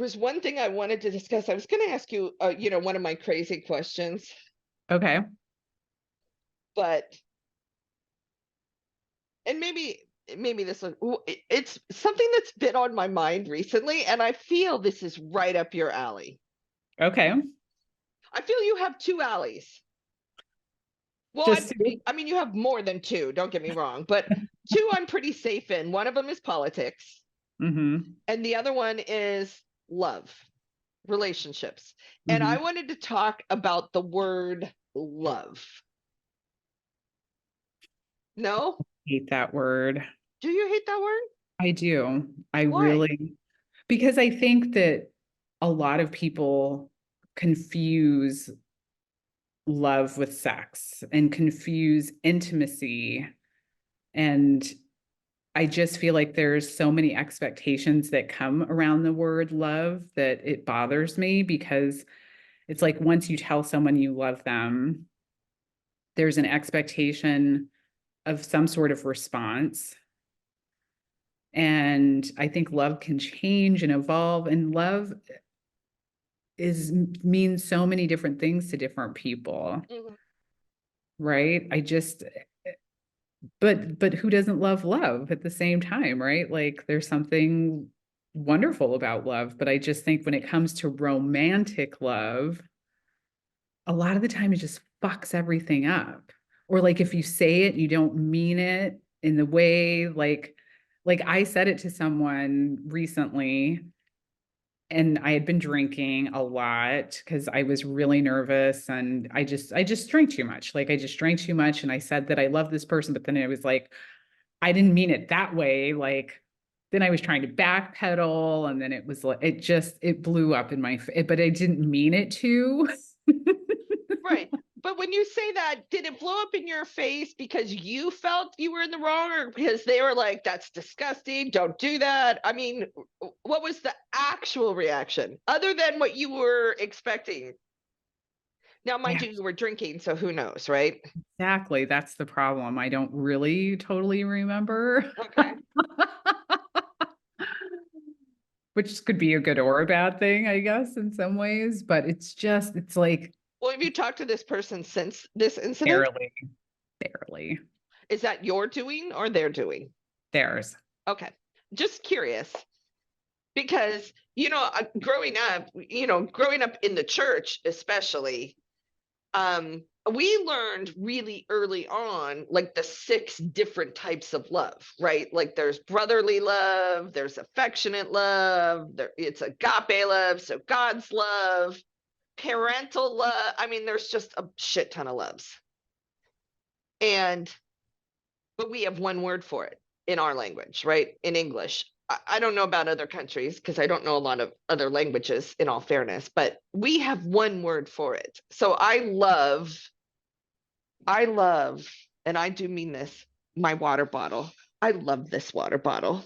was one thing I wanted to discuss. I was going to ask you, one of my crazy questions, Okay. but and maybe this one, it's something that's been on my mind recently, and I feel this is right up your alley. Okay. I feel you have two alleys. Well, Just I mean, you have more than two. Don't get me wrong, but two I'm pretty safe in. One of them is politics, mm-hmm. and the other one is love, relationships. And I Mm-hmm. wanted to talk about the word love. No? Hate that word. Do you hate that word? I do. I Why? really, because I think that a lot of people confuse love with sex and confuse intimacy. And I just feel like there's so many expectations that come around the word love that it bothers me because it's like once you tell someone you love them, there's an expectation of some sort of response. And I think love can change and evolve, and love is means so many different things to different people, Mhm. right? I just but who doesn't love love at the same time, right? Like there's something wonderful about love, but I just think when it comes to romantic love, a lot of the time it just fucks everything up. Or like if you say it, you don't mean it in the way like I said it to someone recently and I had been drinking a lot because I was really nervous and I just drank too much. Like I just drank too much and I said that I love this person, but then it was like I didn't mean it that way. Like then I was trying to backpedal and then it was like it blew up in my but I didn't mean it to. Right. But when you say that, did it blow up in your face because you felt you were in the wrong or because they were like, that's disgusting, don't do that? I mean, what was the actual reaction other than what you were expecting? Now, mind Yeah, you, you were drinking, so who knows, right? exactly. That's the problem. I don't really totally remember. Okay. Which could be a good or a bad thing, I guess, in some ways. But it's like Well, have you talked to this person since this incident? barely, barely Is that your doing or their doing? theirs. Okay. Just curious because, growing up in the church, especially, we learned really early on like the six different types of love, right? Like there's brotherly love, there's affectionate love, it's agape love, so God's love, parental love. I mean, there's just a shit ton of loves. And but we have one word for it in our language, right? In English. I don't know about other countries because I don't know a lot of other languages in all fairness, but we have one word for it. So I love, and I do mean this, my water bottle. I love this water bottle.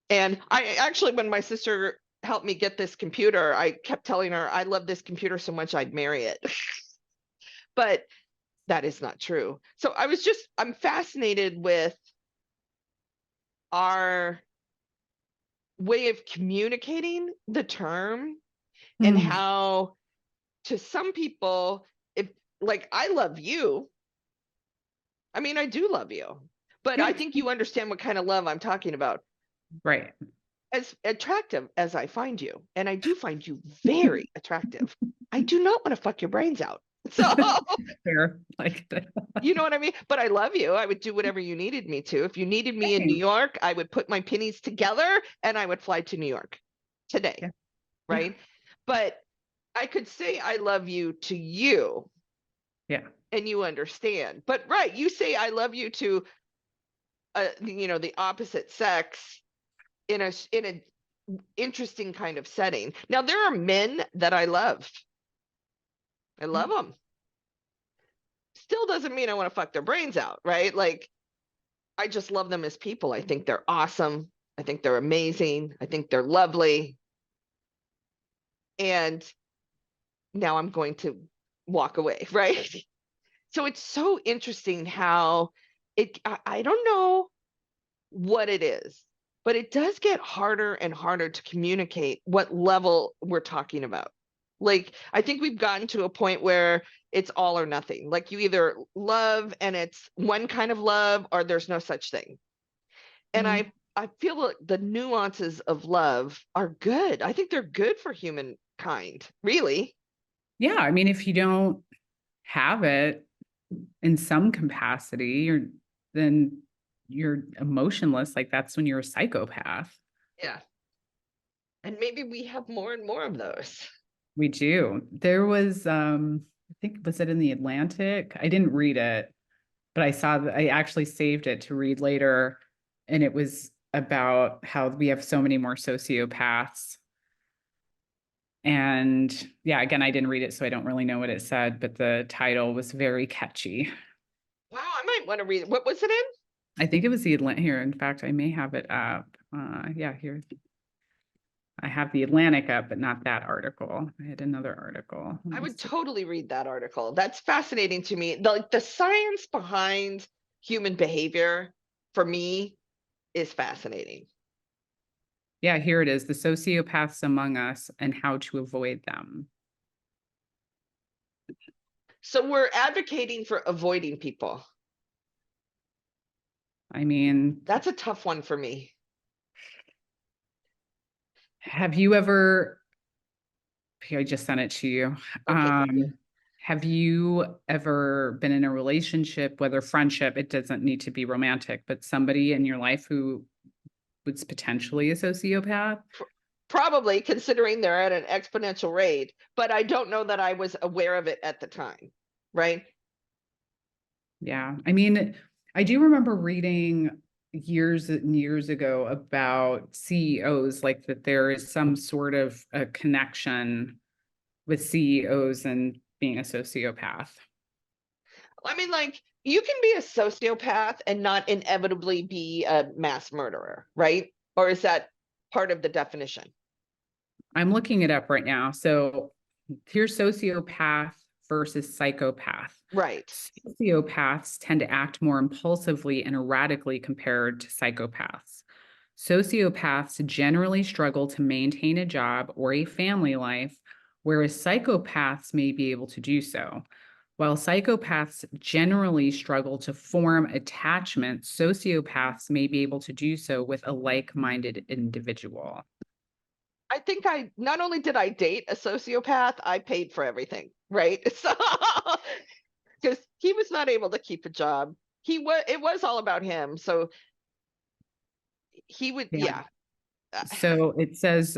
And I actually, when my sister helped me get this computer, I kept telling her, I love this computer so much I'd marry it. But that is not true. So I'm fascinated with our way of communicating the term and Hmm. how to some people, if like I love you, I mean, I do love you, but I Yeah, think you understand what kind of love I'm talking about. right. As attractive as I find you, and I do find you very attractive, I do not want to fuck your brains out. So, Fair. Like you know what I mean? But I love you. I would do whatever you needed me to. If you needed me in New thanks. York, I would put my pennies together and I would fly to New York today, Yeah. Yeah. right? But I could say I love you to you Yeah. and you understand. But right, you say I love you to the opposite sex in a interesting kind of setting. Now there are men that I love. I love them. Still doesn't mean I want to fuck their brains out, right? Like I just love them as people. I think they're awesome. I think they're amazing. I think they're lovely. And now I'm going to walk away, right? So it's so interesting how I don't know what it is, but it does get harder and harder to communicate what level we're talking about. Like, I think we've gotten to a point where it's all or nothing. Like, you either love and it's one kind of love, or there's no such thing. And Mm. I feel like the nuances of love are good. I think they're good for humankind, really. Yeah, I mean, if you don't have it in some capacity, then you're emotionless. Like that's when you're a psychopath. Yeah. And maybe we have more and more of those. We do. There was I think was it in the Atlantic? I didn't read it, but I saw that I actually saved it to read later. And it was about how we have so many more sociopaths. And yeah, again, I didn't read it, so I don't really know what it said, but the title was very catchy. Wow, I might want to read it. What was it in? I think it was the Atlantic here. In fact, I may have it up. Yeah, here. I have the Atlantic up, but not that article. I had another article. I Let me would see. totally read that article. That's fascinating to me. Like, the science behind human behavior for me is fascinating. Yeah, here it is. The sociopaths among us and how to avoid them. So we're advocating for avoiding people. I mean, That's a tough one for me. have you ever, here, I just sent it to you. Okay, thank you. Have you ever been in a relationship, whether friendship, it doesn't need to be romantic, but somebody in your life who was potentially a sociopath? Probably, considering they're at an exponential rate, but I don't know that I was aware of it at the time, right? Yeah. I mean, I do remember reading years and years ago about CEOs, like that there is some sort of a connection with CEOs and being a sociopath. I mean, like, you can be a sociopath and not inevitably be a mass murderer, right? Or is that part of the definition? I'm looking it up right now. So here's sociopath versus psychopath. Right. Sociopaths tend to act more impulsively and erratically compared to psychopaths. Sociopaths generally struggle to maintain a job or a family life, whereas psychopaths may be able to do so. While psychopaths generally struggle to form attachment, sociopaths may be able to do so with a like-minded individual. I think I not only did I date a sociopath, I paid for everything, right? So, because he was not able to keep a job. It was all about him. So he would, Yeah. yeah. So it says,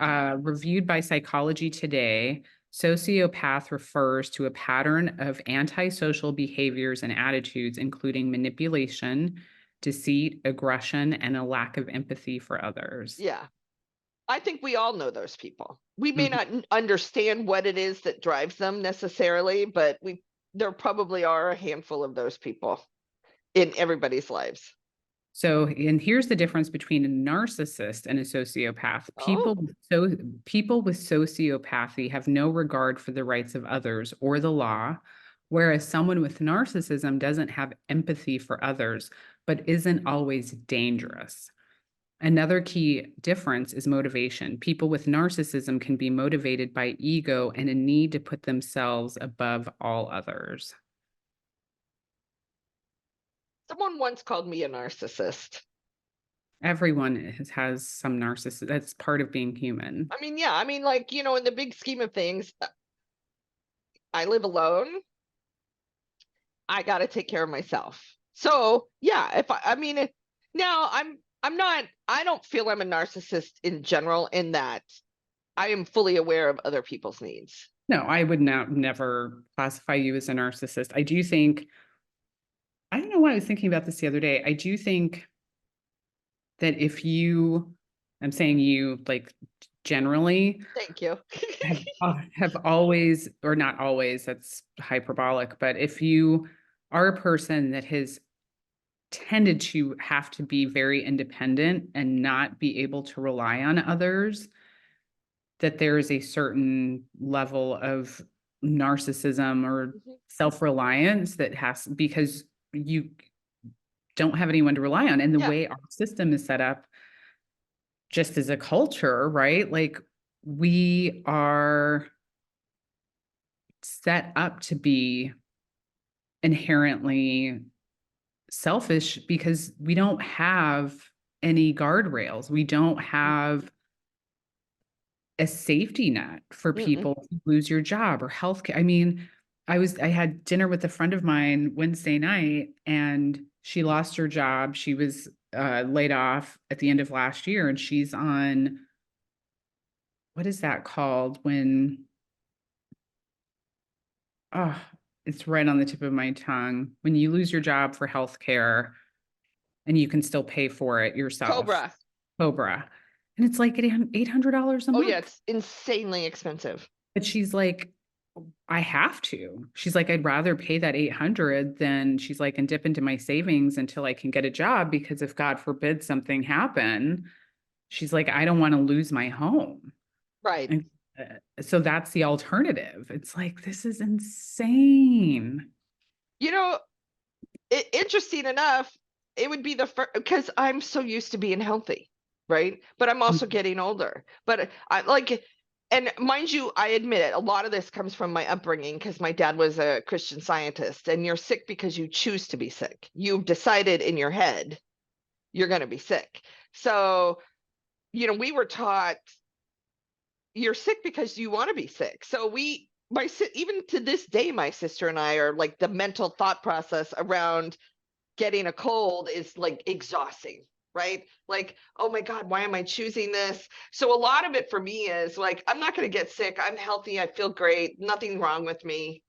reviewed by Psychology Today, sociopath refers to a pattern of antisocial behaviors and attitudes, including manipulation, deceit, aggression, and a lack of empathy for others. Yeah. I think we all know those people. We may Mhm. not understand what it is that drives them necessarily, but there probably are a handful of those people in everybody's lives. So, and here's the difference between a narcissist and a sociopath. Oh, People with sociopathy have no regard for the rights of others or the law, whereas someone with narcissism doesn't have empathy for others, but isn't always dangerous. Another key difference is motivation. People with narcissism can be motivated by ego and a need to put themselves above all others. someone once called me a narcissist. Everyone has some narcissist. That's part of being human. I mean, yeah, I mean, like, in the big scheme of things, I live alone. I got to take care of myself. So, yeah, I mean, now I don't feel I'm a narcissist in general, in that I am fully aware of other people's needs. No, I would never classify you as a narcissist. I do think, I don't know why I was thinking about this the other day. I do think that if you, I'm saying you like generally Thank you. have always, or not always, that's hyperbolic, but if you are a person that has tended to have to be very independent and not be able to rely on others, that there is a certain level of narcissism or Mhm. self-reliance that has, because you don't have anyone to rely on. And the Yeah. way our system is set up, just as a culture, right? Like we are set up to be inherently selfish because we don't have any guardrails. We don't have a safety net for Mm-mm. people who lose your job or healthcare. I mean, I had dinner with a friend of mine Wednesday night and she lost her job. She was laid off at the end of last year and she's on, what is that called when, oh, it's right on the tip of my tongue. When you lose your job for healthcare and you can still pay for it yourself. Cobra. Cobra. And it's like $800 a Oh yeah, month. it's insanely expensive. But she's like, I have to. She's like, I'd rather pay that 800 than she's like, and dip into my savings until I can get a job because if God forbid something happen, she's like, I don't want to lose my home. Right. And so that's the alternative. It's like, this is insane. You know, interesting enough, it would be the first, because I'm so used to being healthy, right? But I'm also getting older. But I like, and mind you, I admit it, a lot of this comes from my upbringing because my dad was a Christian Scientist, and you're sick because you choose to be sick. You've decided in your head you're going to be sick. So, we were taught you're sick because you want to be sick. So even to this day, my sister and I are like the mental thought process around getting a cold is like exhausting, right? Like, oh my God, why am I choosing this? So a lot of it for me is like, I'm not going to get sick. I'm healthy. I feel great. Nothing wrong with me.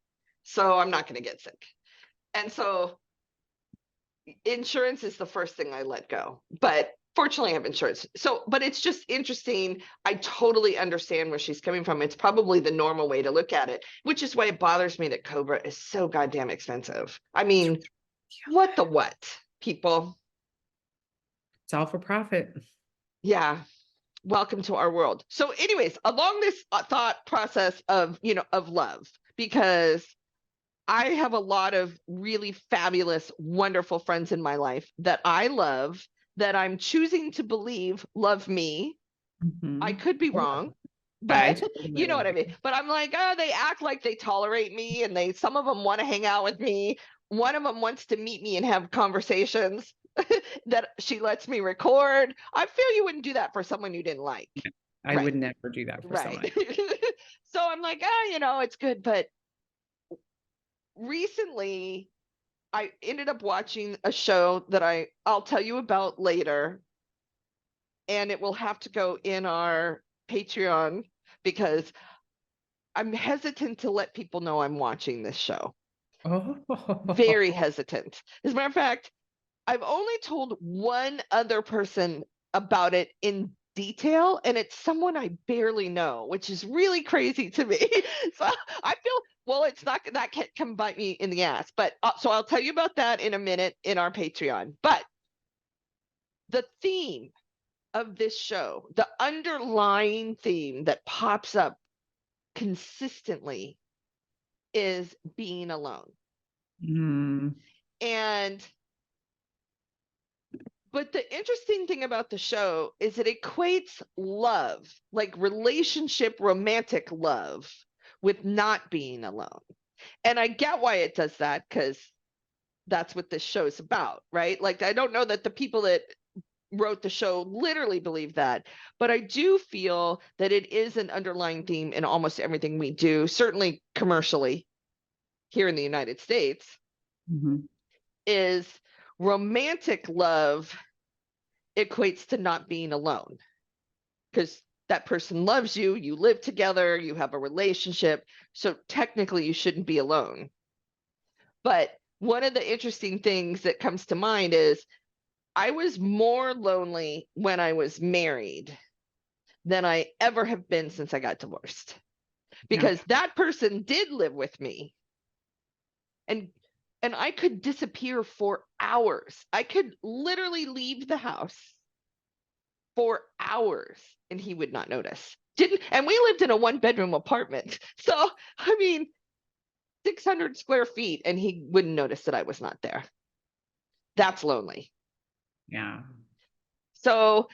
So I'm not going to get sick. And so insurance is the first thing I let go. But fortunately, I have insurance. So, but it's just interesting. I totally understand where she's coming from. It's probably the normal way to look at it, which is why it bothers me that Cobra is so goddamn expensive. I mean, what, people? It's all for profit. Yeah. Welcome to our world. So, anyways, along this thought process of love, because I have a lot of really fabulous, wonderful friends in my life that I love, that I'm choosing to believe love me. I Mhm. could be wrong, I but you know totally what I mean. agree. But I'm like, oh, they act like they tolerate me, and some of them want to hang out with me. One of them wants to meet me and have conversations that she lets me record. I feel you wouldn't do that for someone you didn't like. I Right. would never do that for Right. someone. So I'm like, it's good. But recently I ended up watching a show that I'll tell you about later, and it will have to go in our Patreon because I'm hesitant to let people know I'm watching this show. Very Oh, hesitant. As a matter of fact, I've only told one other person about it in detail, and it's someone I barely know, which is really crazy to me. So I feel, well, it's not that can come bite me in the ass, but so I'll tell you about that in a minute in our Patreon. But the theme of this show, the underlying theme that pops up consistently is being alone. mm, And but the interesting thing about the show is it equates love, like relationship, romantic love, with not being alone. And I get why it does that because that's what this show is about, right? Like, I don't know that the people that wrote the show literally believe that, but I do feel that it is an underlying theme in almost everything we do, certainly commercially here in the United States, mhm. is romantic love equates to not being alone because that person loves you, you live together, you have a relationship. So technically, you shouldn't be alone. But one of the interesting things that comes to mind is I was more lonely when I was married than I ever have been since I got divorced Yeah. because that person did live with me, and I could disappear for hours. I could literally leave the house for hours and he would not notice. Didn't And we lived in a 1-bedroom apartment. So, I mean, 600 square feet and he wouldn't notice that I was not there. That's lonely. Yeah. So,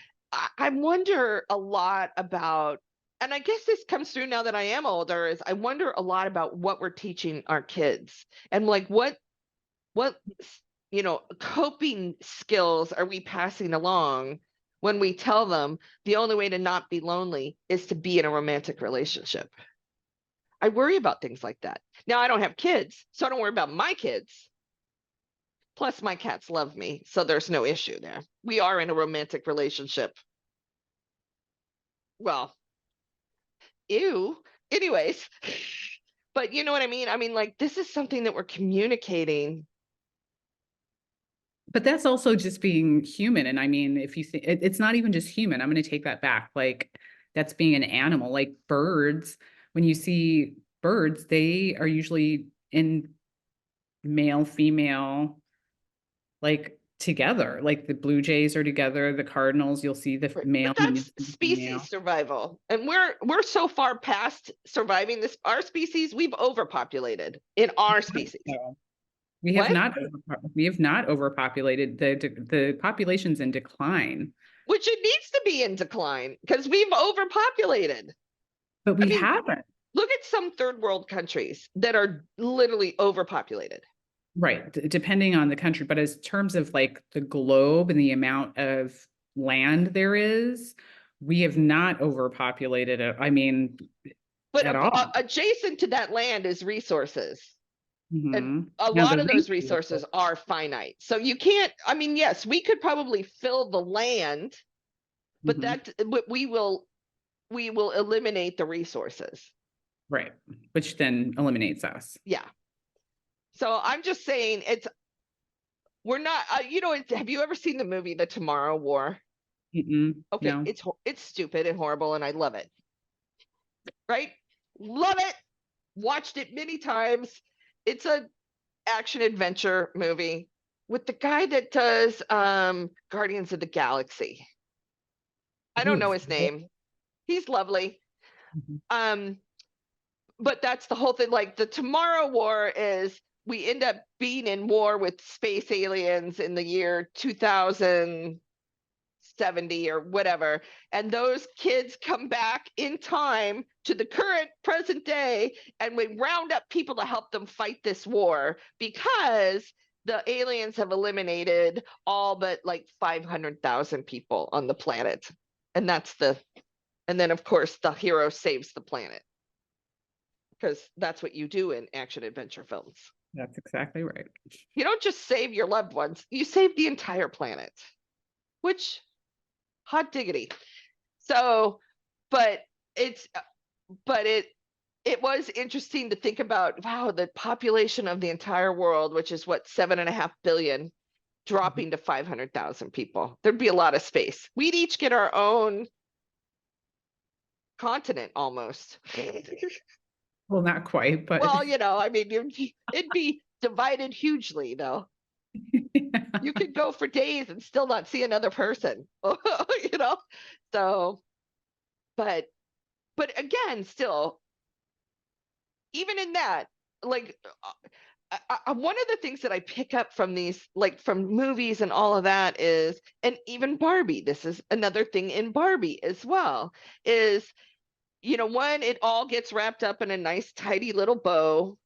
I wonder a lot about, and I guess this comes through now that I am older, is I wonder a lot about what we're teaching our kids and like what coping skills are we passing along when we tell them the only way to not be lonely is to be in a romantic relationship. I worry about things like that. Now I don't have kids, so I don't worry about my kids. Plus my cats love me, so there's no issue there. We are in a romantic relationship. Well, ew. Anyways, but you know what I mean? I mean, like, this is something that we're communicating. But that's also just being human. And I mean, if you think it's not even just human, I'm going to take that back. Like, that's being an animal. Like birds, when you see birds, they are usually in male, female, like together. Like the blue jays are together, the cardinals, you'll see the Right. male But and you'll that's see the species female. survival. And we're so far past surviving this. Our species, we've overpopulated in our species. So What? we have not overpopulated. The population's in decline, Which it needs to be in decline because we've overpopulated. but I we mean, haven't. look at some third world countries that are literally overpopulated. Right, depending on the country, but as terms of like the globe and the amount of land there is, we have not overpopulated it. I mean, But at all. adjacent to that land is resources. And Mhm. a Now lot the of those resources, resources are finite. So you can't, I mean, yes, we could probably fill the land, but mhm, we will eliminate the resources. right, which then eliminates us. Yeah. So I'm just saying we're not, have you ever seen the movie The Tomorrow War? Okay, No. it's stupid and horrible and I love it. Right? Love it. Watched it many times. It's a action adventure movie with the guy that does Guardians of the Galaxy. I don't know Oof. his name. He's lovely. Mhm. Um, but that's the whole thing. Like the Tomorrow War is we end up being in war with space aliens in the year 2070 or whatever. And those kids come back in time to the current present day, and we round up people to help them fight this war because the aliens have eliminated all but like 500,000 people on the planet. And and then of course the hero saves the planet because that's what you do in action adventure films. That's exactly right. You don't just save your loved ones, you save the entire planet, which hot diggity. So, but it's, but it was interesting to think about, wow, the population of the entire world, which is what, 7.5 billion, Mhm. dropping to 500,000 people. There'd be a lot of space. We'd each get our own continent almost. Well, not quite, but Well, I mean, it'd be divided hugely, though. You could go for days and still not see another person, you know? So, but, but again, still, even in that, like, one of the things that I pick up from these, like from movies and all of that is, and even Barbie, this is another thing in Barbie as well, is, one, it all gets wrapped up in a nice, tidy little bow,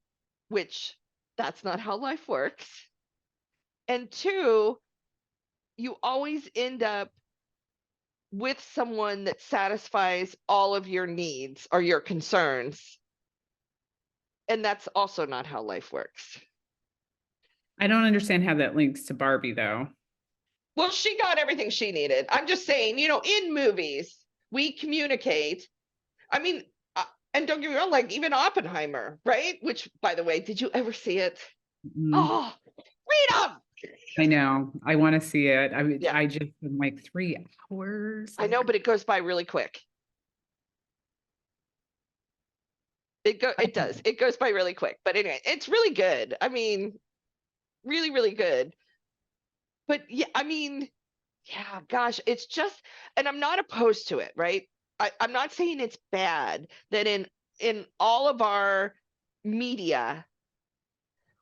which that's not how life works. And two, you always end up with someone that satisfies all of your needs or your concerns. And that's also not how life works. I don't understand how that links to Barbie though. Well, she got everything she needed. I'm just saying, in movies, we communicate. I mean, and don't get me wrong, like even Oppenheimer, right? Which, by the way, did you ever see it? Mm, Oh, read them. I know. I want to see it. Yeah, I just am like 3 hours. I know, but it goes by really quick. It does. It goes by really quick. But anyway, it's really good. I mean, really, really good. But yeah, I mean, yeah, gosh, it's just, and I'm not opposed to it, right? I'm not saying it's bad that in all of our media,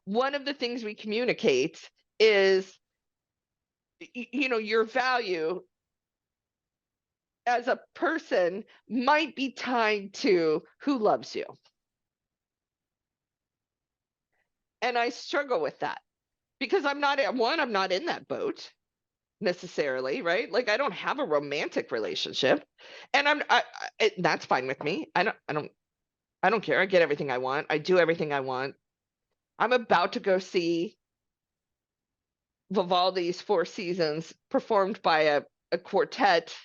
one of the things we communicate is your value as a person might be tied to who loves you. And I struggle with that because I'm not I'm not in that boat necessarily, right? Like I don't have a romantic relationship, and that's fine with me. I don't care. I get everything I want. I do everything I want. I'm about to go see Vivaldi's Four Seasons performed by a quartet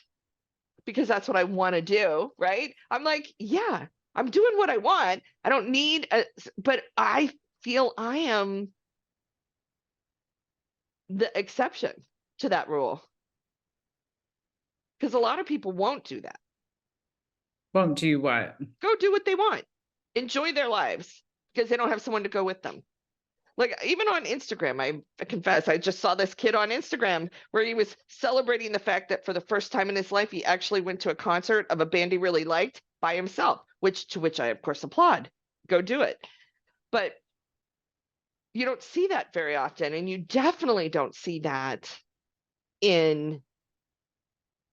because that's what I want to do, right? I'm like, yeah, I'm doing what I want. I don't need but I feel I am the exception to that rule because a lot of people won't do that. Won't do what? Go do what they want. Enjoy their lives because they don't have someone to go with them. Like even on Instagram, I confess, I just saw this kid on Instagram where he was celebrating the fact that for the first time in his life, he actually went to a concert of a band he really liked by himself, which I of course applaud. Go do it. But you don't see that very often, and you definitely don't see that in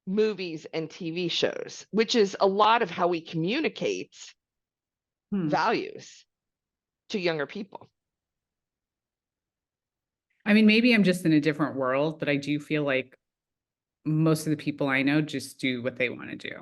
movies and TV shows, which is a lot of how we communicate values to younger people. I mean, maybe I'm just in a different world, but I do feel like most of the people I know just do what they want to do.